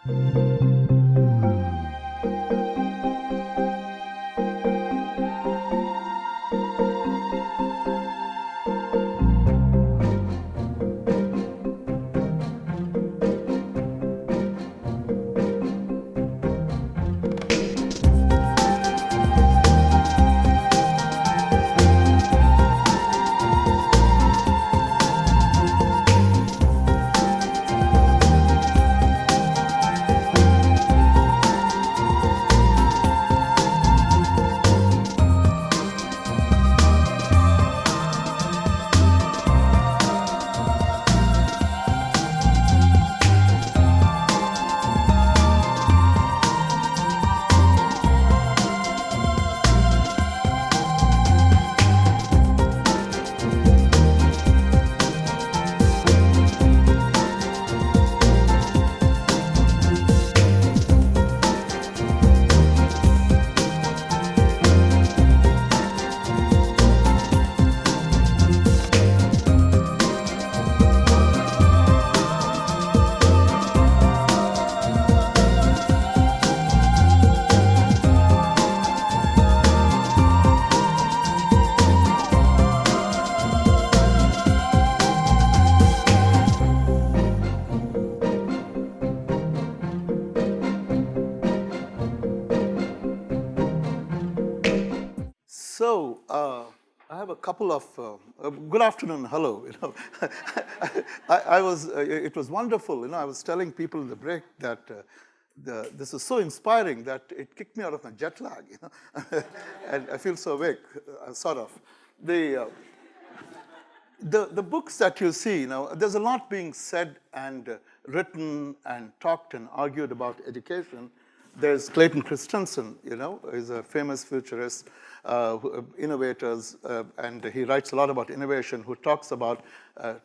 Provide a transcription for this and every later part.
So I have a couple of good afternoon, hello. It was wonderful. I was telling people in the break that this is so inspiring that it kicked me out of my jet lag. And I feel so awake, sort of. The books that you see, there's a lot being said and written and talked and argued about education. There's Clayton Christensen, is a famous futurist, innovators, and he writes a lot about innovation, who talks about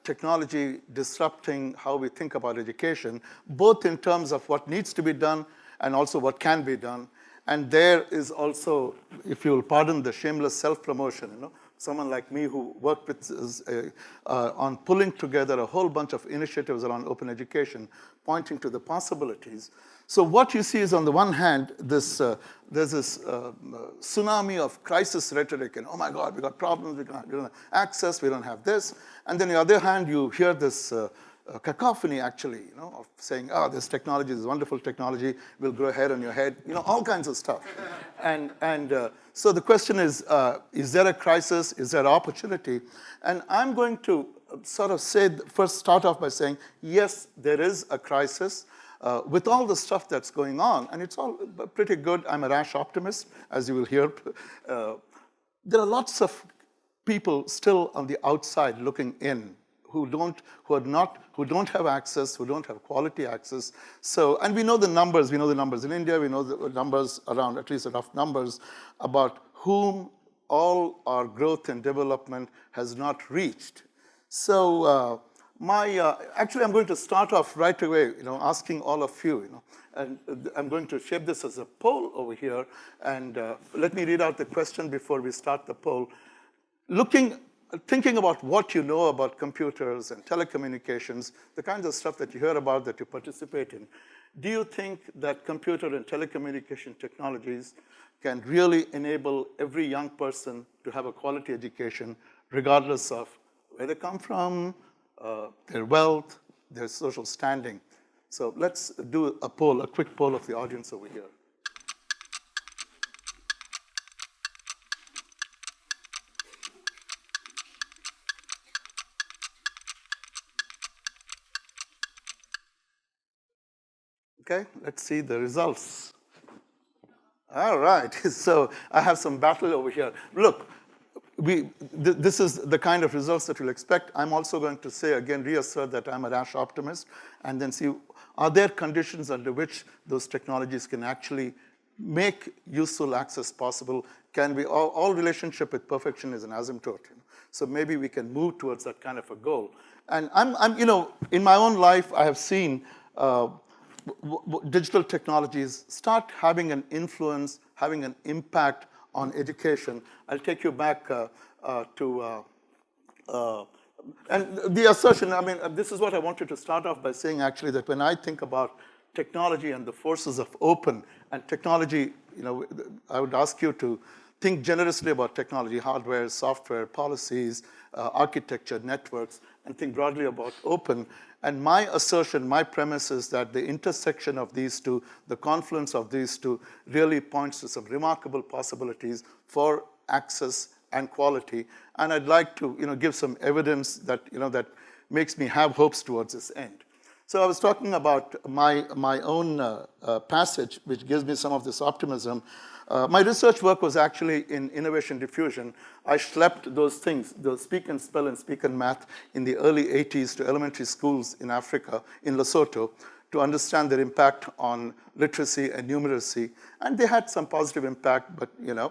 technology disrupting how we think about education, both in terms of what needs to be done and also what can be done. And there is also, if you'll pardon the shameless self-promotion, someone like me who worked with on pulling together a whole bunch of initiatives around open education, pointing to the possibilities. So what you see is, on the one hand, there's this tsunami of crisis rhetoric, and oh my God, we got problems, we don't have access, we don't have this. And then on the other hand, you hear this cacophony, actually, of saying, oh, this technology is wonderful technology, will grow hair on your head, all kinds of stuff. So the question is there a crisis? Is there opportunity? And I'm going to sort of first start off by saying, yes, there is a crisis. With all the stuff that's going on, and it's all pretty good. I'm a rash optimist, as you will hear. There are lots of people still on the outside looking in who don't have access, who don't have quality access. So, and we know the numbers. We know the numbers in India. We know the numbers around, at least rough numbers, about whom all our growth and development has not reached. So. Actually, I'm going to start off right away, asking all of you, and I'm going to shape this as a poll over here. And let me read out the question before we start the poll. Thinking about what you know about computers and telecommunications, the kinds of stuff that you hear about, that you participate in, do you think that computer and telecommunication technologies can really enable every young person to have a quality education, regardless of where they come from, their wealth, their social standing? So let's do a quick poll of the audience over here. Okay, let's see the results. All right, so I have some battle over here. Look, this is the kind of results that you'll expect. I'm also going to say, again, reassert that I'm a rash optimist, and then see, are there conditions under which those technologies can actually make useful access possible? Can we, all relationship with perfection is an asymptote. So maybe we can move towards that kind of a goal. And I'm in my own life, I have seen digital technologies start having an influence, having an impact on education. I'll take you back to, and the assertion, this is what I wanted to start off by saying, actually, that when I think about technology and the forces of open. And technology, I would ask you to think generously about technology, hardware, software, policies, architecture, networks, and think broadly about open. And my assertion, my premise is that the intersection of these two, the confluence of these two, really points to some remarkable possibilities for access and quality. And I'd like to give some evidence that, that makes me have hopes towards this end. So I was talking about my own passage, which gives me some of this optimism. My research work was actually in innovation diffusion. I schlepped those things, those speak and spell and speak and math, in the early 80s to elementary schools in Africa, in Lesotho, to understand their impact on literacy and numeracy. And they had some positive impact, but,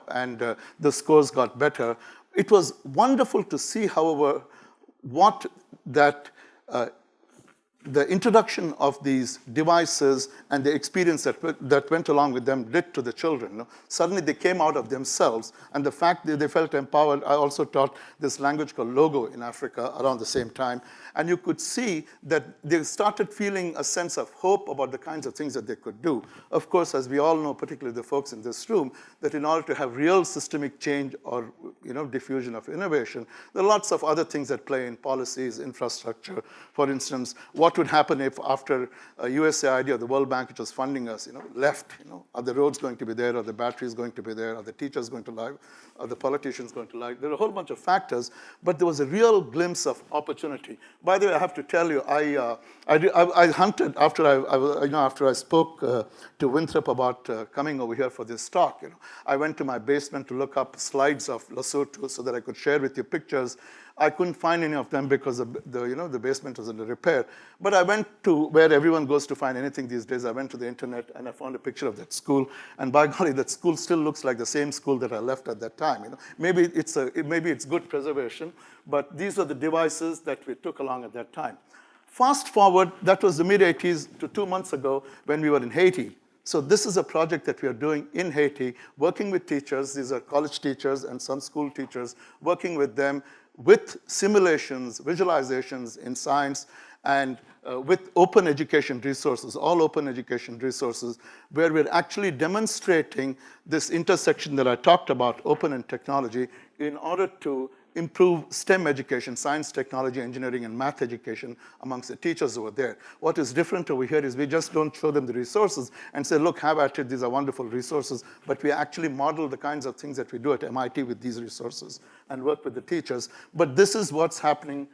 and the scores got better. It was wonderful to see, however, what the introduction of these devices and the experience that went along with them did to the children. Suddenly they came out of themselves, and the fact that they felt empowered. I also taught this language called Logo in Africa around the same time, and you could see that they started feeling a sense of hope about the kinds of things that they could do. Of course, as we all know, particularly the folks in this room, that in order to have real systemic change or diffusion of innovation, there are lots of other things that play in policies, infrastructure. For instance, what would happen if after USAID or the World Bank, which was funding us, left? Are the roads going to be there? Are the batteries going to be there? Are the teachers going to live? Are the politicians going to live? There are a whole bunch of factors, but there was a real glimpse of opportunity. By the way, I have to tell you, I hunted after I spoke to Winthrop about coming over here for this talk. I went to my basement to look up slides of Lesotho so that I could share with you pictures. I couldn't find any of them because the basement was under repair. But I went to where everyone goes to find anything these days. I went to the internet and I found a picture of that school. And by golly, that school still looks like the same school that I left at that time. Maybe it's good preservation, but these are the devices that we took along at that time. Fast forward, that was the mid-80s to 2 months ago when we were in Haiti. So this is a project that we are doing in Haiti, working with teachers. These are college teachers and some school teachers, working with them with simulations, visualizations in science, and with open education resources, all open education resources, where we're actually demonstrating this intersection that I talked about, open and technology, in order to improve STEM education, science, technology, engineering, and math education amongst the teachers over there. What is different over here is we just don't show them the resources and say, look, have at it, these are wonderful resources, but we actually model the kinds of things that we do at MIT with these resources and work with the teachers. But this is what's happening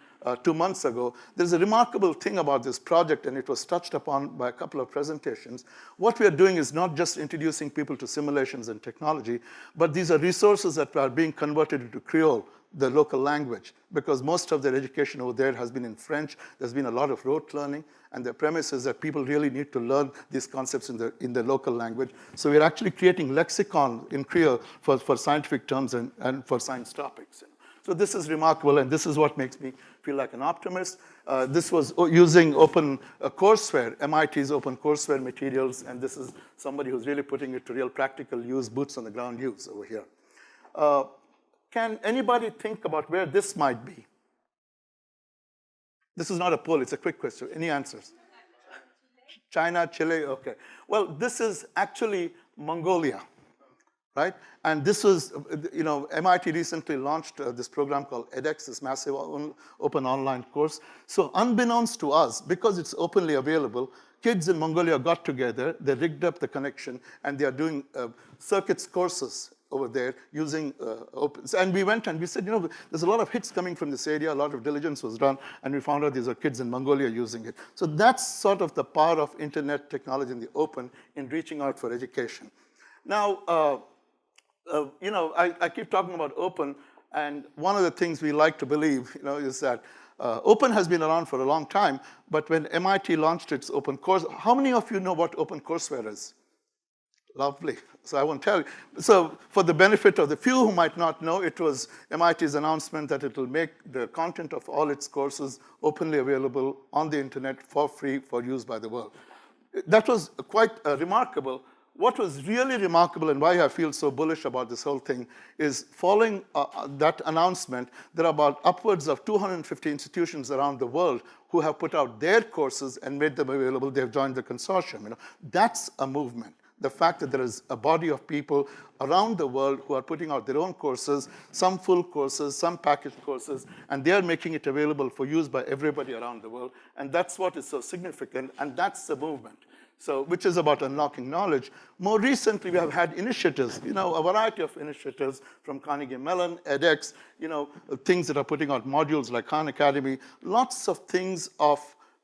2 months ago. There's a remarkable thing about this project, and it was touched upon by a couple of presentations. What we are doing is not just introducing people to simulations and technology, but these are resources that are being converted into Creole, the local language, because most of their education over there has been in French. There's been a lot of rote learning, and the premise is that people really need to learn these concepts in the local language. So we're actually creating lexicon in Creole for scientific terms and for science topics. So this is remarkable, and this is what makes me feel like an optimist. This was using open courseware, MIT's open courseware materials, and this is somebody who's really putting it to real practical use, boots on the ground use over here. Can anybody think about where this might be? This is not a poll, it's a quick question. Any answers? China, Chile, okay. Well, this is actually Mongolia, right? And this was, MIT recently launched this program called edX, this massive open online course. So unbeknownst to us, because it's openly available, kids in Mongolia got together, they rigged up the connection, and they are doing circuits courses over there using open. And we went and we said, there's a lot of hits coming from this area, a lot of diligence was done, and we found out these are kids in Mongolia using it. So that's sort of the power of internet technology in the open in reaching out for education. Now, I keep talking about open, and one of the things we like to believe, is that open has been around for a long time, but when MIT launched its open course, how many of you know what open courseware is? Lovely. So I won't tell you. So for the benefit of the few who might not know, it was MIT's announcement that it will make the content of all its courses openly available on the internet for free for use by the world. That was quite remarkable. what was really remarkable and why I feel so bullish about this whole thing is following that announcement, there are about upwards of 250 institutions around the world who have put out their courses and made them available. They've joined the consortium. You know, that's a movement. The fact that there is a body of people around the world who are putting out their own courses, some full courses, some packaged courses, and they are making it available for use by everybody around the world. And that's what is so significant, and that's the movement. So, which is about unlocking knowledge. More recently, we have had initiatives, you know, a variety of initiatives from Carnegie Mellon, edX, you know, things that are putting out modules like Khan Academy, lots of things of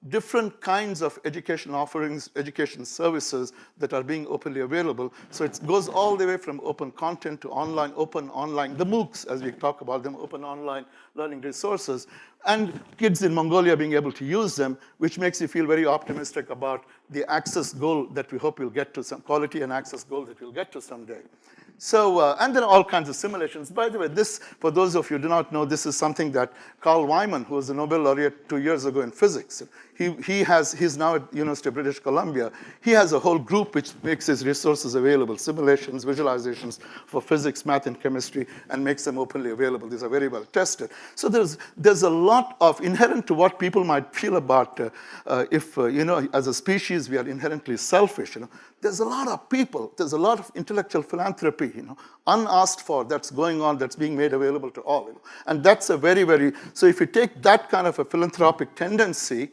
different kinds of education offerings, education services that are being openly available. So it goes all the way from open content to online, open online, the MOOCs, as we talk about them, open online learning resources, and kids in Mongolia being able to use them, which makes me feel very optimistic about the access goal that we hope we'll get to, some quality and access goal that we'll get to someday. So, and there are all kinds of simulations. By the way, this, for those of you who do not know, this is something that Carl Wyman, who was a Nobel laureate 2 years ago in physics, he's now at University of British Columbia. He has a whole group which makes his resources available, simulations, visualizations for physics, math, and chemistry, and makes them openly available. These are very well tested. So there's a lot of inherent to what people might feel about if, you know, as a species, we are inherently selfish, you know. There's a lot of people, there's a lot of intellectual philanthropy, you know, unasked for, that's going on, that's being made available to all. You know? And that's a very, very, so if you take that kind of a philanthropic tendency,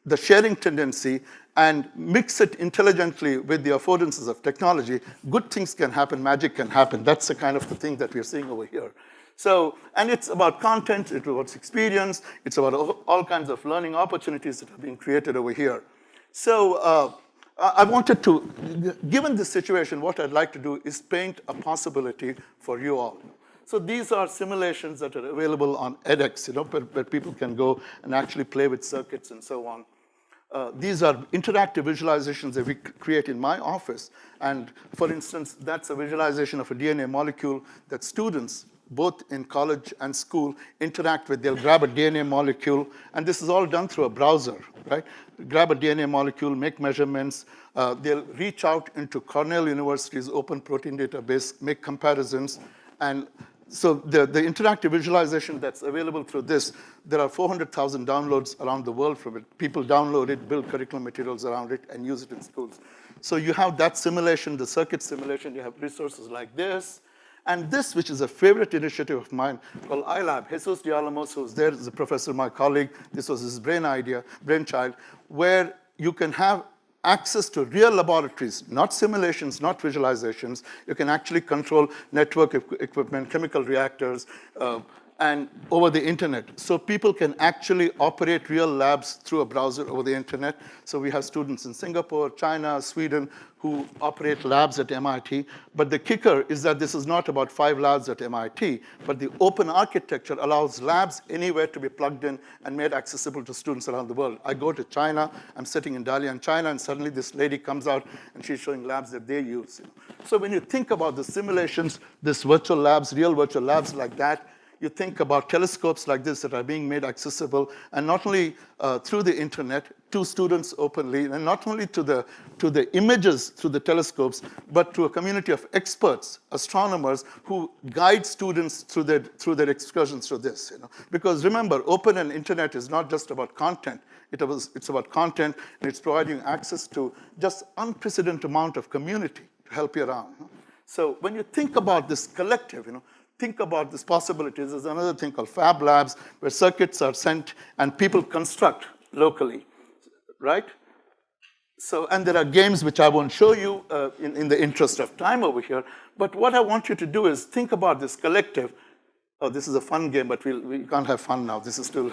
the sharing tendency, and mix it intelligently with the affordances of technology, good things can happen, magic can happen. That's the kind of the thing that we're seeing over here. So, and it's about content, it's about experience, it's about all kinds of learning opportunities that are being created over here. So, I wanted to, given this situation, what I'd like to do is paint a possibility for you all. So these are simulations that are available on edX, you know, where people can go and actually play with circuits and so on. These are interactive visualizations that we create in my office. And for instance, that's a visualization of a DNA molecule that students, both in college and school, interact with. They'll grab a DNA molecule, and this is all done through a browser, right? Grab a DNA molecule, make measurements. They'll reach out into Cornell University's open protein database, make comparisons. And so the interactive visualization that's available through this, there are 400,000 downloads around the world from it. People download it, build curriculum materials around it, and use it in schools. So you have that simulation, the circuit simulation. You have resources like this. And this, which is a favorite initiative of mine, called iLab. Jesus de Alamos, who's there, is a professor, my colleague. This was his brainchild, where you can have access to real laboratories, not simulations, not visualizations. You can actually control network equipment, chemical reactors, and over the internet. So people can actually operate real labs through a browser over the internet. So we have students in Singapore, China, Sweden, who operate labs at MIT. But the kicker is that this is not about 5 labs at MIT, but the open architecture allows labs anywhere to be plugged in and made accessible to students around the world. I go to China, I'm sitting in Dalian, China, and suddenly this lady comes out and she's showing labs that they use. So when you think about the simulations, this virtual labs, real virtual labs like that, you think about telescopes like this that are being made accessible, and not only through the internet to students openly, and not only to the images through the telescopes, but to a community of experts, astronomers, who guide students through their excursions through this. You know? Because remember, open and internet is not just about content. It's about content, and it's providing access to just unprecedented amount of community to help you around. You know? So when you think about this collective, you know, think about these possibilities. There's another thing called Fab Labs, where circuits are sent and people construct locally, right? So, and there are games which I won't show you in the interest of time over here. But what I want you to do is think about this collective. Oh, this is a fun game, but we can't have fun now. This is still.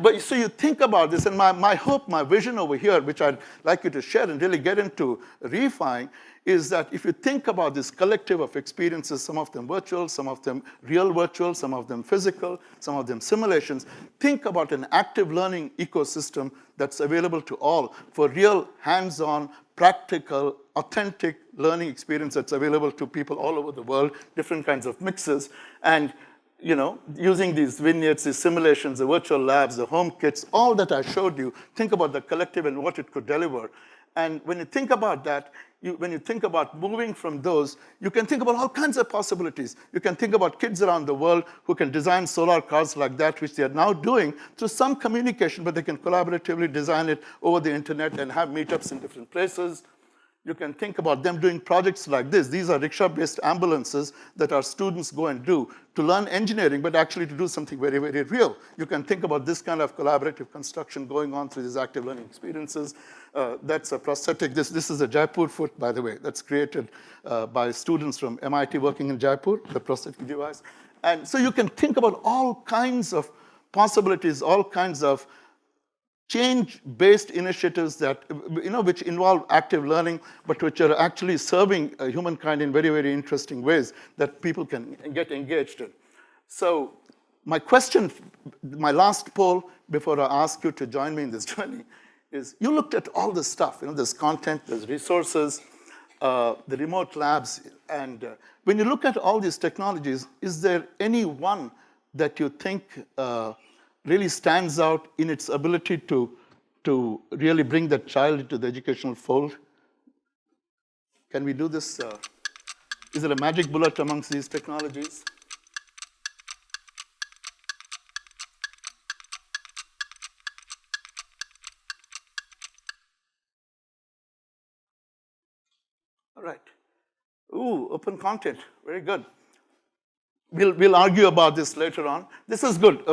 But so you think about this, and my hope, my vision over here, which I'd like you to share and really get into refining, is that if you think about this collective of experiences, some of them virtual, some of them real virtual, some of them physical, some of them simulations, think about an active learning ecosystem that's available to all for real hands-on, practical, authentic learning experience that's available to people all over the world, different kinds of mixes. And using these vignettes, these simulations, the virtual labs, the home kits, all that I showed you, think about the collective and what it could deliver. And when you think about that, when you think about moving from those, you can think about all kinds of possibilities. You can think about kids around the world who can design solar cars like that, which they are now doing through some communication, but they can collaboratively design it over the internet and have meetups in different places. You can think about them doing projects like this. These are rickshaw-based ambulances that our students go and do to learn engineering, but actually to do something very, very real. You can think about this kind of collaborative construction going on through these active learning experiences. That's a prosthetic. This is a Jaipur foot, by the way. That's created by students from MIT working in Jaipur, the prosthetic device. And so you can think about all kinds of possibilities, all kinds of change-based initiatives that, which involve active learning, but which are actually serving humankind in very, very interesting ways that people can get engaged in. So my question, my last poll before I ask you to join me in this journey is, you looked at all this stuff, there's content, there's resources, the remote labs, and when you look at all these technologies, is there any one that you think really stands out in its ability to really bring that child into the educational fold? Can we do this? Is there a magic bullet amongst these technologies? All right. Ooh, open content. Very good. We'll argue about this later on. This is good.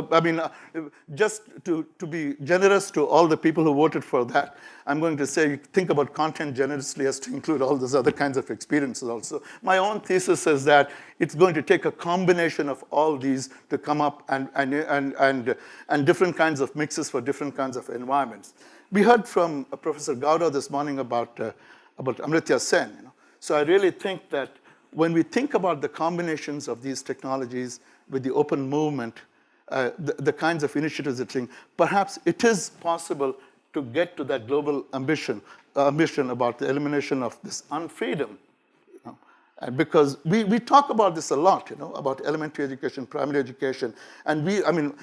Just to be generous to all the people who voted for that, I'm going to say think about content generously as to include all those other kinds of experiences also. My own thesis is that it's going to take a combination of all these to come up and different kinds of mixes for different kinds of environments. We heard from Professor Gowda this morning about Amartya Sen. So I really think that when we think about the combinations of these technologies with the open movement, the kinds of initiatives that think, perhaps it is possible to get to that global ambition about the elimination of this unfreedom. And because we talk about this a lot, about elementary education, primary education, and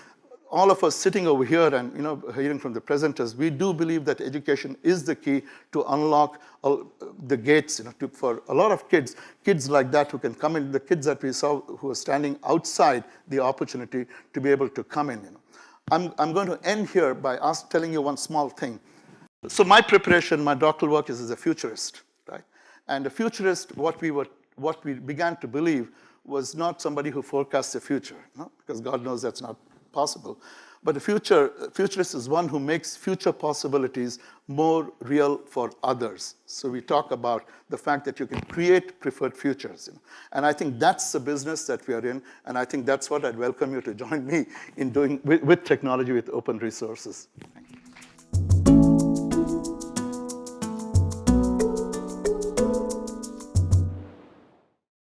all of us sitting over here and hearing from the presenters, we do believe that education is the key to unlock the gates for a lot of kids like that who can come in, the kids that we saw who are standing outside the opportunity to be able to come in. I'm going to end here by telling you one small thing. So my preparation, my doctoral work is as a futurist, right? And a futurist, what we began to believe was not somebody who forecasts the future, because God knows that's not possible. But a futurist is one who makes future possibilities more real for others. So we talk about the fact that you can create preferred futures. And I think that's the business that we are in, and I think that's what I'd welcome you to join me in doing with technology with open resources. Thank you.